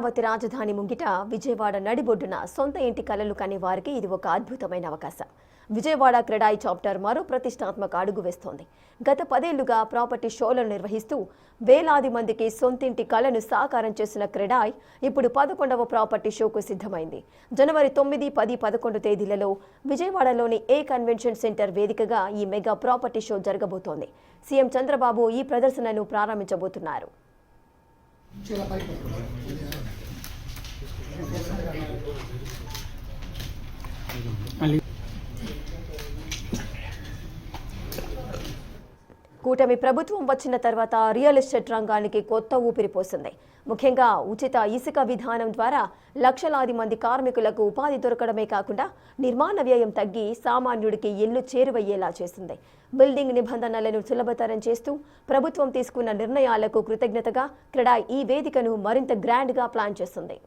అమరావతి రాజధాని ముంగిట విజయవాడ నడిబొడ్డున సొంత ఇంటి కలలు కనే వారికి ఇది ఒక అద్భుతమైన అవకాశం. విజయవాడ క్రెడాయి చాప్టర్ మరో ప్రతిష్టాత్మక అడుగు వేస్తోంది. గత 10 ఏళ్లుగా ప్రాపర్టీ షోలను నిర్వహిస్తూ వేలాది మందికి సొంతింటి కలను సాకారం చేసిన క్రెడాయి ఇప్పుడు 11వ ప్రాపర్టీ షోకు సిద్ధమైంది. జనవరి 9, 10, 11 తేదీలలో విజయవాడలోని ఏ కన్వెన్షన్ సెంటర్ వేదికగా ఈ మెగా ప్రాపర్టీ షో జరగబోతోంది. సీఎం చంద్రబాబు ఈ ప్రదర్శనను ప్రారంభించబోతున్నారు. కూటమి ప్రభుత్వం వచ్చిన తర్వాత రియల్ ఎస్టేట్ రంగానికి కొత్త ఊపిరి పోసింది. ముఖ్యంగా ఉచిత ఇసుక విధానం ద్వారా లక్షలాది మంది కార్మికులకు ఉపాధి దొరకడమే కాకుండా నిర్మాణ వ్యయం తగ్గి సామాన్యుడికి ఇల్లు చేరువయ్యేలా చేసింది. బిల్డింగ్ నిబంధనలను సులభతరం చేస్తూ ప్రభుత్వం తీసుకున్న నిర్ణయాలకు కృతజ్ఞతగా క్రెడాయి ఈ వేదికను మరింత గ్రాండ్గా ప్లాన్ చేస్తుంది.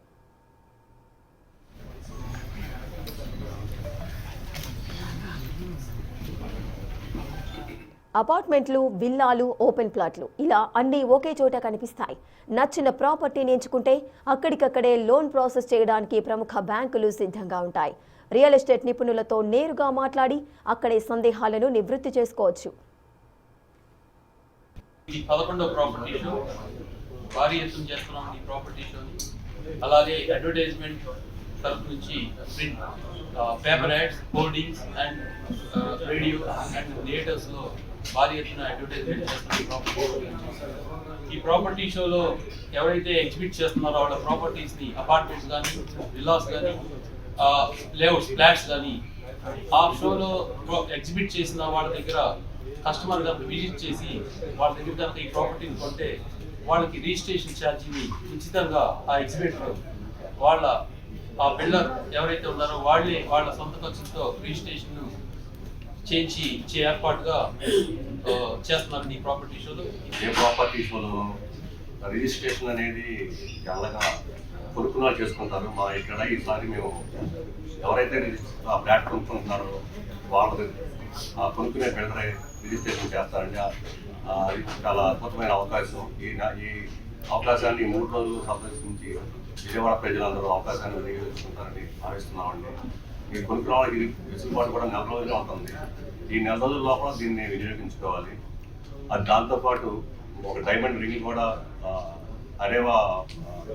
అపార్ట్మెంట్లు, విల్లాలు, ఓపెన్ ప్లాట్లు ఇలా అన్నీ ఒకే చోట కనిపిస్తాయి. నచ్చిన ప్రాపర్టీని ఎంచుకుంటే అక్కడికక్కడే లోన్ ప్రాసెస్ చేయడానికి ప్రముఖ బ్యాంకులు సిద్ధంగా ఉంటాయి. రియల్ ఎస్టేట్ నిపుణులతో నేరుగా మాట్లాడి అక్కడే సందేహాలను నివృత్తి చేసుకోవచ్చు. అలాగే అడ్వర్టైజ్మెంట్ తరపు నుంచి print, paper ads, hoardings and radio and theatres లో భారీ ఎత్తున అడ్వర్టైజ్మెంట్ చేస్తున్నారు. ఈ ప్రాపర్టీ షోలో ఎవరైతే ఎగ్జిబిట్ చేస్తున్నారో వాళ్ళ ప్రాపర్టీస్ ని, అపార్ట్మెంట్స్ కానీ, విల్లాస్ కానీ, లేఅవుట్స్, ఫ్లాట్స్ కానీ ఆ షోలో ఎగ్జిబిట్ చేసిన వాళ్ళ దగ్గర కస్టమర్ గా విజిట్ చేసి వాళ్ళ దగ్గర కనుక ఈ ప్రాపర్టీని కొంటే వాళ్ళకి రిజిస్ట్రేషన్ ఛార్జీని ఉచితంగా ఆ ఎగ్జిబిటర్ వాళ్ళ ఆ బిల్డర్ ఎవరైతే ఉన్నారో వాళ్ళే వాళ్ళ సొంత ఖర్చులతో రిజిస్ట్రేషన్ చేయించి ఇచ్చే ఏర్పాటుగా చేస్తున్నారు ఈ ప్రాపర్టీ షోలో. ఏ ప్రాపర్టీ షోలో రిజిస్ట్రేషన్ అనేది చల్లగా కొనుక్కున్నారు చేసుకుంటారు. మా ఇక్కడ ఈసారి మేము ఎవరైతే ఆ ఫ్లాట్ కొనుక్కుంటున్నారో వాళ్ళు ఆ కొనుక్కునే బిల్డరే రిజిస్ట్రేషన్ చేస్తారండి. అది చాలా అద్భుతమైన అవకాశం. ఈ అవకాశాన్ని 3 రోజులు సందర్శించి విజయవాడ ప్రజలందరూ అవకాశాన్ని వినియోగించుకుంటారని భావిస్తున్నామండి. ఈ కొనుక్కున్న వాళ్ళకి వెసులుబాటు కూడా 4 రోజులే ఉంటుంది. ఈ 4 రోజుల లోపల దీన్ని వినియోగించుకోవాలి. అది దాంతోపాటు ఒక డైమండ్ రింగ్ కూడా అరేవా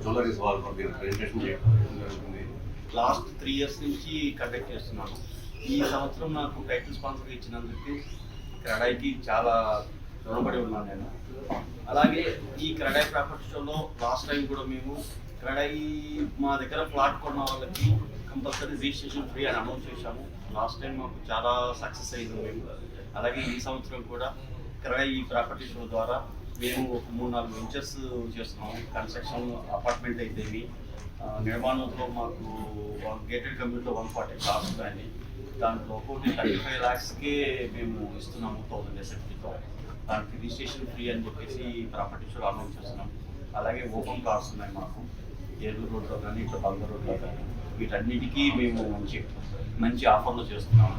జ్యువెలరీస్ వాళ్ళు దీన్ని ప్రెజెంటేషన్ చేయడం జరుగుతుంది. లాస్ట్ 3 ఇయర్స్ నుంచి కండక్ట్ చేస్తున్నాను. ఈ సంవత్సరం నాకు టైటిల్ స్పాన్సర్ ఇచ్చినందుకు క్రెడాయికి చాలా రుణపడి ఉన్నాను నేను. అలాగే ఈ క్రెడాయి ప్రాపర్టీ షోలో లాస్ట్ టైం కూడా మేము క్రెడాయి మా దగ్గర ఫ్లాట్ కొన్న వాళ్ళకి కంపల్సరీ రిజిస్ట్రేషన్ ఫ్రీ అని అనౌన్స్ చేశాము. లాస్ట్ టైం మాకు చాలా సక్సెస్ అయింది మేము. అలాగే ఈ సంవత్సరం కూడా క్రెడాయి ఈ ప్రాపర్టీ షో ద్వారా మేము ఒక 3-4 వెంచర్స్ చేస్తున్నాము. కన్స్ట్రక్షన్ అపార్ట్మెంట్ అయితేవి, నిర్మాణంలో మాకు గేటెడ్ కమ్యూనిటీలో 140 ఫ్లాట్స్ ఉన్నాయని, దాంట్లో ఒకటి 35 lakhsకే మేము ఇస్తున్నాము 1000 SFTతో. దానికి రిజిస్ట్రేషన్ ఫ్రీ అని చెప్పేసి ప్రాపర్టీ షో అనౌన్స్ చేస్తున్నాం. అలాగే ఓపెన్ కార్స్ ఉన్నాయి మాకు ఏలూరు రోడ్లో కానీ, ఇట్లా బంగారు రోడ్లో కానీ, వీటన్నిటికీ మేము మంచి ఆఫర్లు చేస్తున్నాము.